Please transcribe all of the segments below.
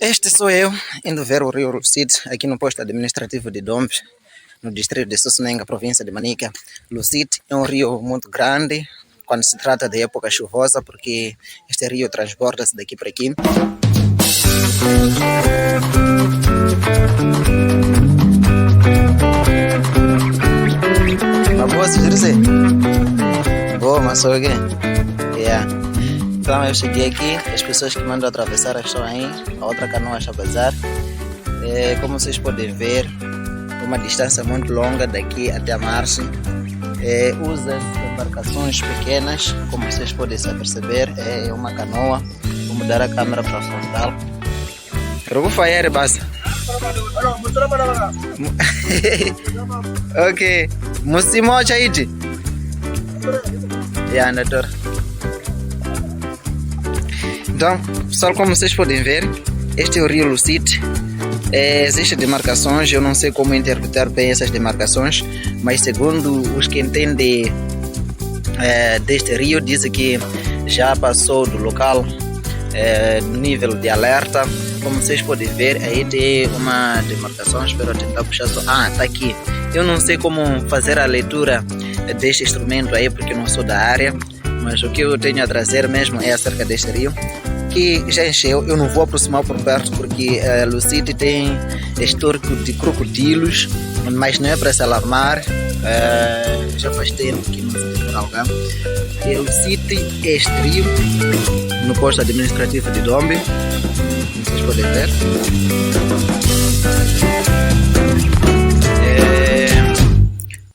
Este sou eu, indo ver o rio Lucite, aqui no posto administrativo de Dombe, no distrito de Sossenenga, província de Manica. Lucite é um rio muito grande quando se trata de época chuvosa, porque este rio transborda-se daqui para aqui. Uma boa, se dizer. Boa, mas sou aqui. Yeah. Então eu cheguei aqui, as pessoas que mandam atravessar estão aí, a outra canoa está a bazar. Como vocês podem ver, uma distância muito longa daqui até a margem. Usa-se embarcações pequenas, como vocês podem se perceber, é uma canoa. Vou mudar a câmera para a frontal. Rubufayer basta. Ok. Musimo chaiti. Yeah, doutor. Então, pessoal, como vocês podem ver, este é o rio Lucite. Existem demarcações, eu não sei como interpretar bem essas demarcações, mas segundo os que entendem deste rio, dizem que já passou do local do nível de alerta. Como vocês podem ver, aí tem uma demarcação, espero tentar puxar só. Tá aqui. Eu não sei como fazer a leitura deste instrumento aí, porque não sou da área, mas o que eu tenho a trazer mesmo é acerca deste rio, que já encheu. Eu não vou aproximar por perto, porque Lucite tem histórico de crocodilos, mas não é para se alarmar. Já faz tempo que não se vê alguém. Lucite é este rio, no posto administrativo de Dombe. Vocês podem ver.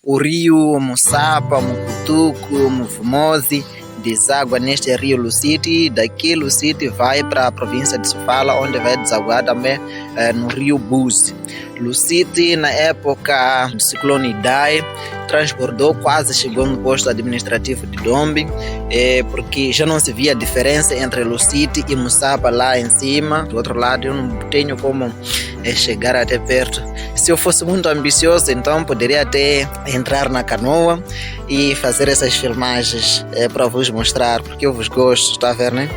O rio Moçapa, Mucutuco, Muvumose deságua neste rio Lucite. Daqui Lucite vai para a província de Sofala, onde vai desaguar também no rio Buzi. Lucite, na época do ciclone Idai, transbordou, quase chegou no posto administrativo de Dombe, porque já não se via a diferença entre Lucite e Moçapa lá em cima. Do outro lado eu não tenho como chegar até perto. Se eu fosse muito ambicioso, então poderia até entrar na canoa e fazer essas filmagens para vos mostrar, porque eu vos gosto, está a ver, né?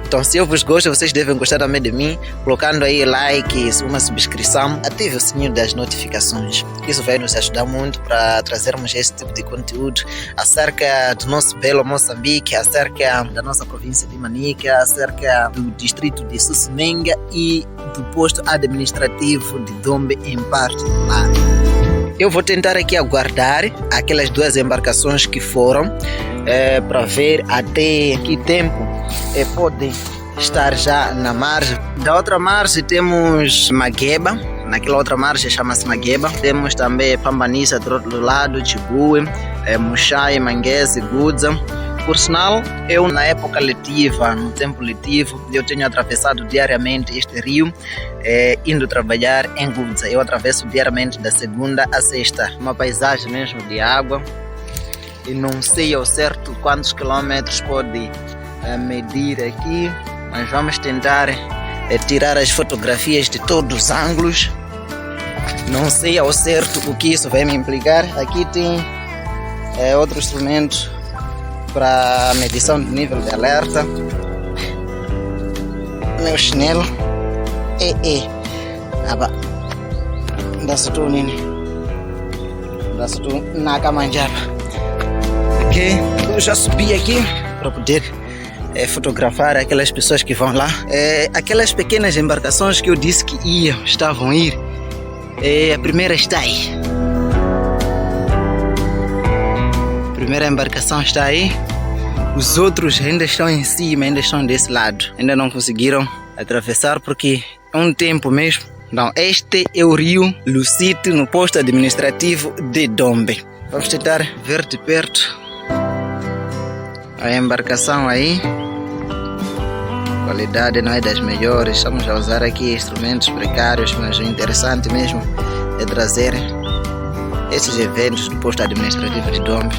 Então, se eu vos gosto, vocês devem gostar também de mim, colocando aí likes, uma subscrição, ative o sininho das notificações. Isso vai nos ajudar muito para trazermos esse tipo de conteúdo acerca do nosso belo Moçambique, acerca da nossa província de Manica, acerca do distrito de Sossenenga e do posto administrativo de Dombe em particular. Eu vou tentar aqui aguardar aquelas duas embarcações que foram para ver até que tempo podem estar já na margem. Da outra margem temos Magueba, naquela outra margem chama-se Magueba. Temos também Pambanissa do outro lado, Chibue, Muxai, Manguese, Gudza. Por sinal, eu na época letiva, no tempo letivo, eu tenho atravessado diariamente este rio, indo trabalhar em Gudza. Eu atravesso diariamente da segunda a sexta. Uma paisagem mesmo de água. E não sei ao certo quantos quilômetros pode medir aqui, mas vamos tentar tirar as fotografias de todos os ângulos. Não sei ao certo o que isso vai me implicar. Aqui tem outro instrumento para medição de nível de alerta. Meu chinelo dá-se tu nini, dá-se tu na camanjaba. Ok, eu já subi aqui para poder fotografar aquelas pessoas que vão lá. Aquelas pequenas embarcações que eu disse que estavam a ir. A primeira está aí. A primeira embarcação está aí. Os outros ainda estão em cima, ainda estão desse lado. Ainda não conseguiram atravessar porque é um tempo mesmo. Então, este é o rio Lucite, no posto administrativo de Dombe. Vamos tentar ver de perto a embarcação aí. A qualidade não é das melhores. Estamos a usar aqui instrumentos precários, mas o interessante mesmo é trazer esses eventos do posto administrativo de Dombe.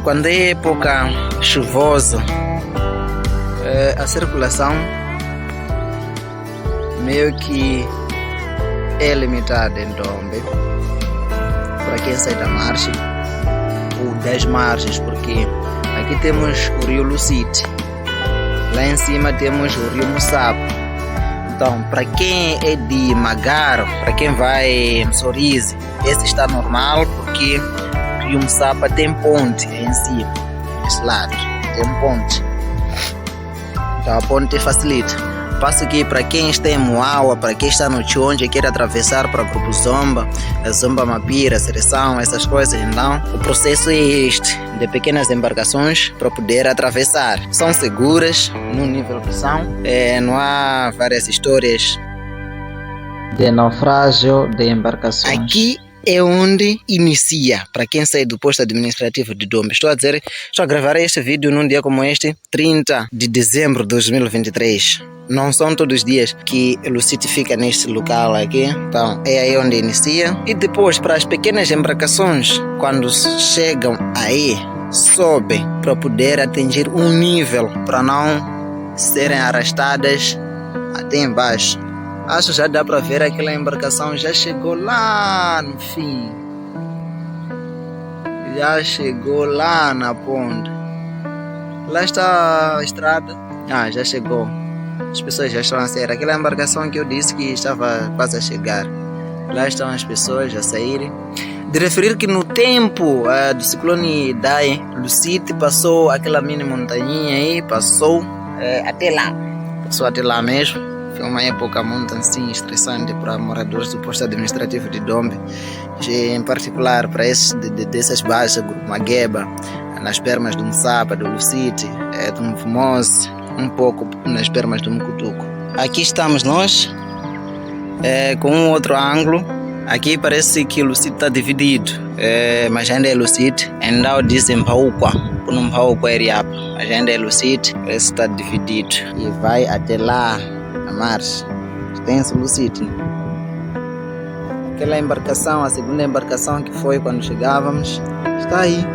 Quando é época chuvosa, a circulação meio que é limitada em Dombe para quem sai da margem ou das margens, porque aqui temos o rio Lucite, lá em cima temos o rio Moçapa. Então, para quem é de Magaro, para quem vai em Msorize, esse está normal porque Rio Msapa tem ponte em cima, desse lado, tem ponte. Então a ponte facilita. Passo aqui para quem está em Moaua, para quem está no Chonje e quer atravessar para o Grupo Zomba, Zomba Mapira, Seleção, essas coisas. Então, o processo é este, de pequenas embarcações para poder atravessar. São seguras, no nível que são, não há várias histórias de naufrágio de embarcações. Aqui é onde inicia, para quem sai do posto administrativo de Dombe. Estou a gravar este vídeo num dia como este, 30 de dezembro de 2023. Não são todos os dias que o Lucite fica neste local aqui. Então é aí onde inicia. E depois, para as pequenas embarcações, quando chegam aí, sobem para poder atingir um nível para não serem arrastadas até embaixo. Acho que já dá para ver aquela embarcação já chegou lá no fim. Já chegou lá na ponta. Lá está a estrada. Já chegou. As pessoas já estão a sair. Aquela embarcação que eu disse que estava quase a chegar. Lá estão as pessoas a saírem. De referir que no tempo do ciclone Idai, Lucite passou aquela mini montanha aí, passou até lá. Passou até lá mesmo. Foi uma época muito assim estressante para moradores do posto administrativo de Dombe, em particular para esses dessas baixas, Grupo Magueba, nas pernas do Msapa, do Lucite, do Mvumose, um pouco nas pernas do Mucutuco. Aqui estamos nós, com um outro ângulo. Aqui parece que o Lucite está dividido, mas ainda é Lucite. Ainda dizem Mpauqua, por não Mpauqua é Riapa, mas ainda é Lucite, parece que está dividido. E vai até lá. A marcha, extenso Lucite. Aquela embarcação, a segunda embarcação que foi quando chegávamos, está aí.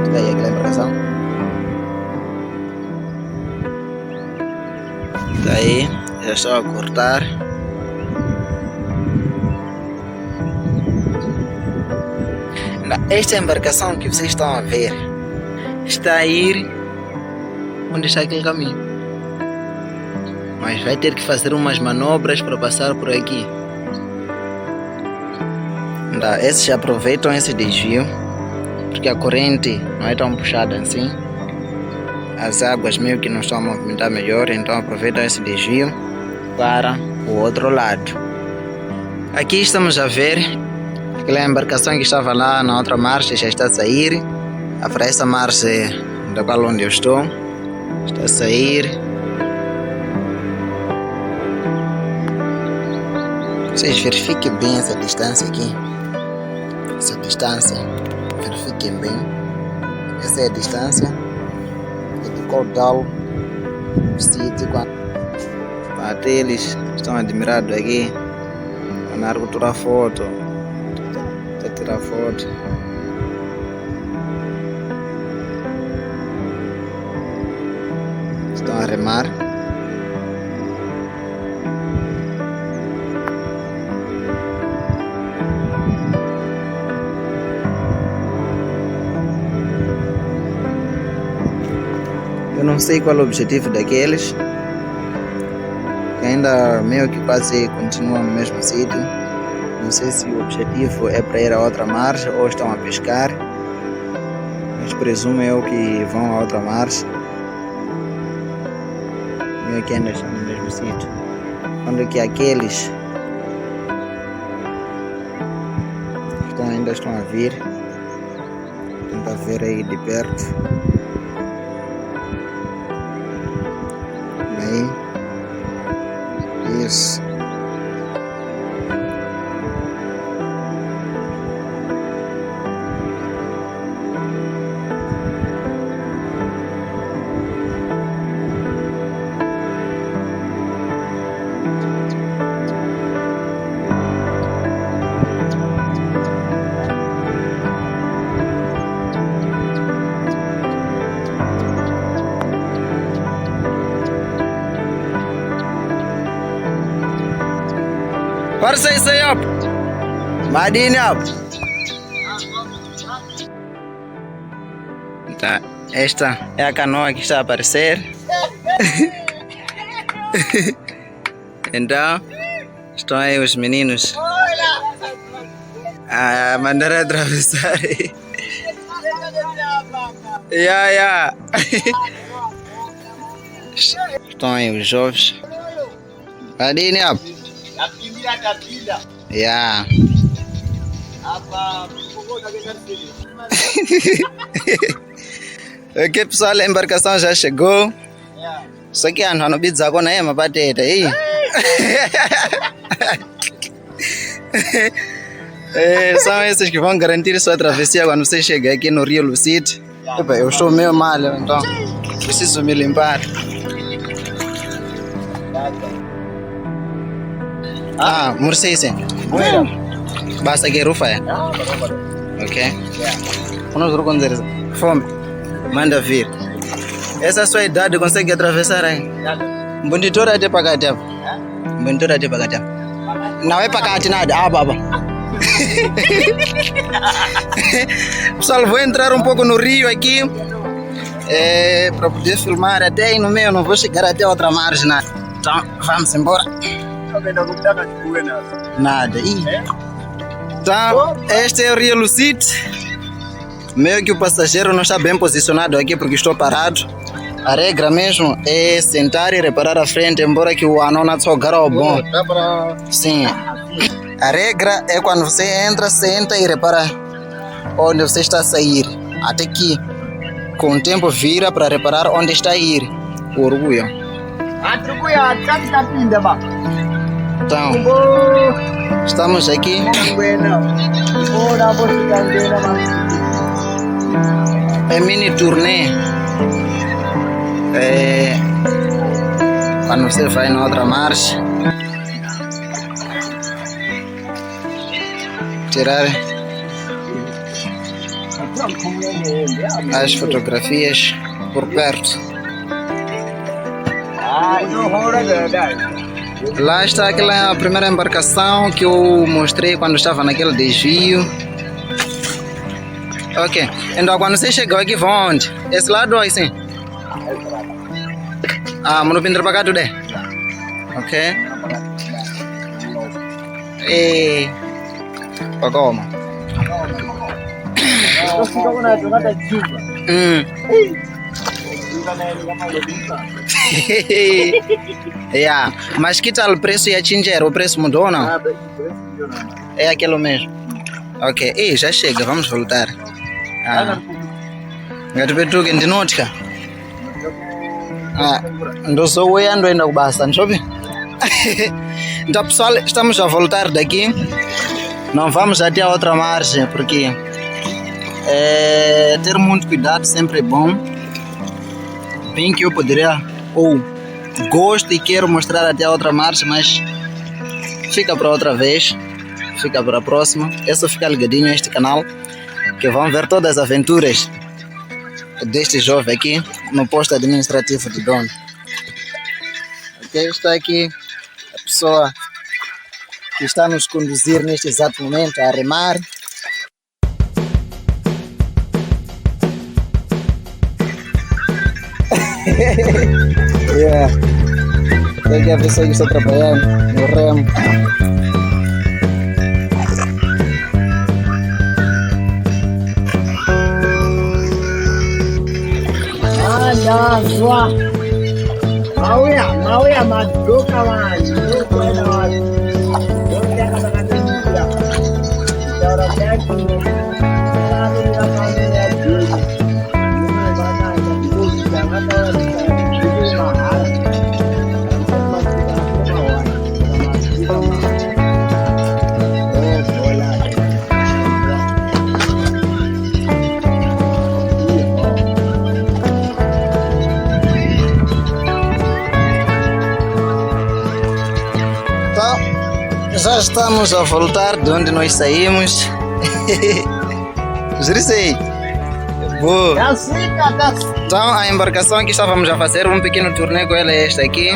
Está aí aquela embarcação. Está aí, já estou a cortar. Esta embarcação que vocês estão a ver está a ir onde está aquele caminho, mas vai ter que fazer umas manobras para passar por aqui. Esses já aproveitam esse desvio porque a corrente não é tão puxada assim, as águas meio que não estão a movimentar melhor, então aproveitam esse desvio para o outro lado. Aqui estamos a ver aquela embarcação que estava lá na outra marcha, já está a sair. Para essa marcha da qual onde eu estou, está a sair. Vocês verifiquem bem essa distância aqui. Essa distância, verifiquem bem. Essa é a distância. É de caudal do sítio. Até eles estão admirados aqui. Na hora de tirar foto. Tirar foto. Estão a remar. Eu não sei qual é o objetivo daqueles, que ainda meio que quase continuam no mesmo sítio. Não sei se o objetivo é para ir a outra marcha ou estão a pescar, mas presumo eu que vão a outra marcha. Meio que ainda estão no mesmo sítio. Quando que aqueles ainda estão a vir, tentar ver aí de perto. Aí, isso. Parça isso aí, up. Madini up. Tá, esta é a canoa que está a aparecer. Então, estão aí os meninos a mandar atravessar. Yeah. Estão aí os jovens. Adini up. Yeah. Ok, pessoal, a embarcação já chegou. Só que não no bicho agora é uma bateta aí. São esses que vão garantir sua travessia quando você chegar aqui no Rio Lucite. Eu estou meio mal, então preciso me limpar. Murcei sim. Basta que rufa é. Ok. Vamos ver quando eles fome. Manda vir. Essa sua idade consegue atravessar aí? Bunditora até pagar tempo. Bunditora até pagar tempo. Não é pagar nada, baba. Pessoal, vou entrar um pouco no rio aqui para poder filmar até aí no meio. Não vou chegar até outra margem, né? Então vamos embora. Nada. Então, este é o Rio Lucite. Meio que o passageiro não está bem posicionado aqui porque estou parado. A regra mesmo é sentar e reparar a frente, embora que o anão não só garou bom. Sim. A regra é quando você entra, senta e repara onde você está a sair. Até que com o tempo vira para reparar onde está a ir. O orgulho. Então, estamos aqui. É mini turnê. Quando você vai na outra marcha, tirar as fotografias por perto. Lá está aquela primeira embarcação que eu mostrei quando estava naquele desvio. Ok, então quando você chegou aqui, vão onde? Esse lado ou assim? Mano pintar para cá tudo é? Ok. E... para como? Yeah. Mas que tal o preço ia atingir? O preço mudou ou não? É aquilo mesmo. Ok, já chega, vamos voltar. Ngati que de nótica. Ndo sou eu ando ainda com bastante, sabe? Então, pessoal, estamos a voltar daqui. Não vamos até a outra margem, porque ter muito cuidado sempre é bom. Bem que eu poderia, ou gosto e quero mostrar até a outra margem, mas fica para outra vez. Fica para a próxima. É só ficar ligadinho neste canal, que vão ver todas as aventuras deste jovem aqui no posto administrativo de dono. Ok, está aqui a pessoa que está a nos conduzir neste exato momento a remar. Yeah. Tem que a pessoa que está trabalhando no remo. Mauya maduka wani kwenda wani ndio kata dara yake já estamos a voltar de onde nós saímos. Jurissei. Boa. Então a embarcação que estávamos a fazer um pequeno turnê com ela é esta aqui.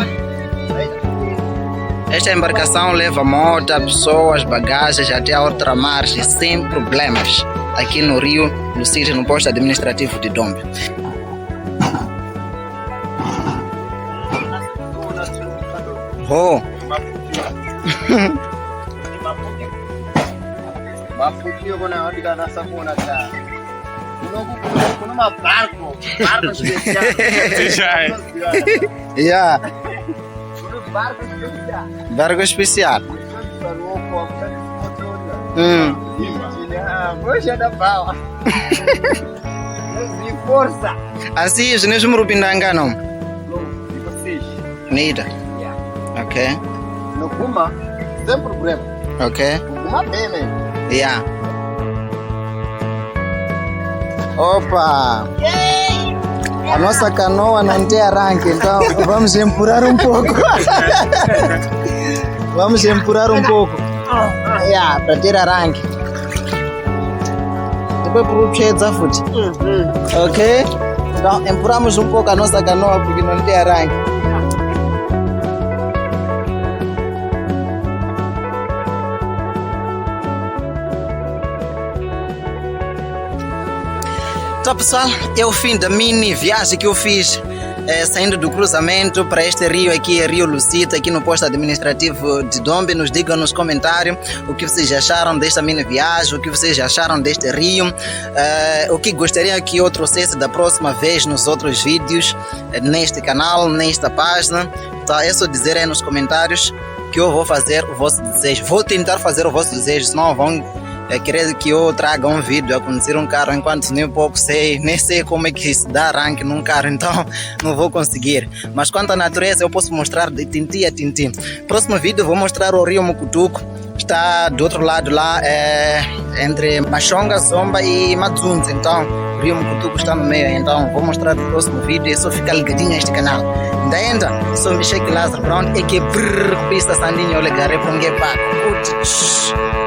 Esta embarcação leva moto, pessoas, bagagens até a outra margem sem problemas. aqui no Rio Lucite, no posto administrativo de Dombe. Oh. Yeah. Barco especial. Assim, os neus murupindanga não. Nida. Ok. No Puma, sem problema. Ok. Puma bem, né? Yeah. Opa! A nossa canoa não tem arranque, então vamos empurrar um pouco. Vamos empurrar um pouco. Yeah, para ter arranque. Depois para o desafute. Ok? Então empurramos um pouco a nossa canoa porque não tem arranque. Então pessoal, é o fim da mini viagem que eu fiz saindo do cruzamento para este rio aqui, Rio Lucite, aqui no posto administrativo de Dombe. Nos digam nos comentários o que vocês acharam desta mini viagem, o que vocês acharam deste rio, o que gostariam que eu trouxesse da próxima vez nos outros vídeos, neste canal, nesta página. Então é só dizer aí nos comentários que eu vou fazer o vosso desejo. Vou tentar fazer o vosso desejo, senão vão querer que eu traga um vídeo a conduzir um carro enquanto nem pouco sei, nem sei como é que se dá arranque num carro, então não vou conseguir. Mas quanto à natureza eu posso mostrar de tintim a tintim. Próximo vídeo eu vou mostrar o rio Mucutuco, está do outro lado lá, entre Machonga, Zomba e Madzunzi. Então o rio Mucutuco está no meio, então vou mostrar no próximo vídeo. É só ficar ligadinho neste canal. Ainda, sou Michel Lázaro Brown, e que pista Sandinho Olegarepongue Paco.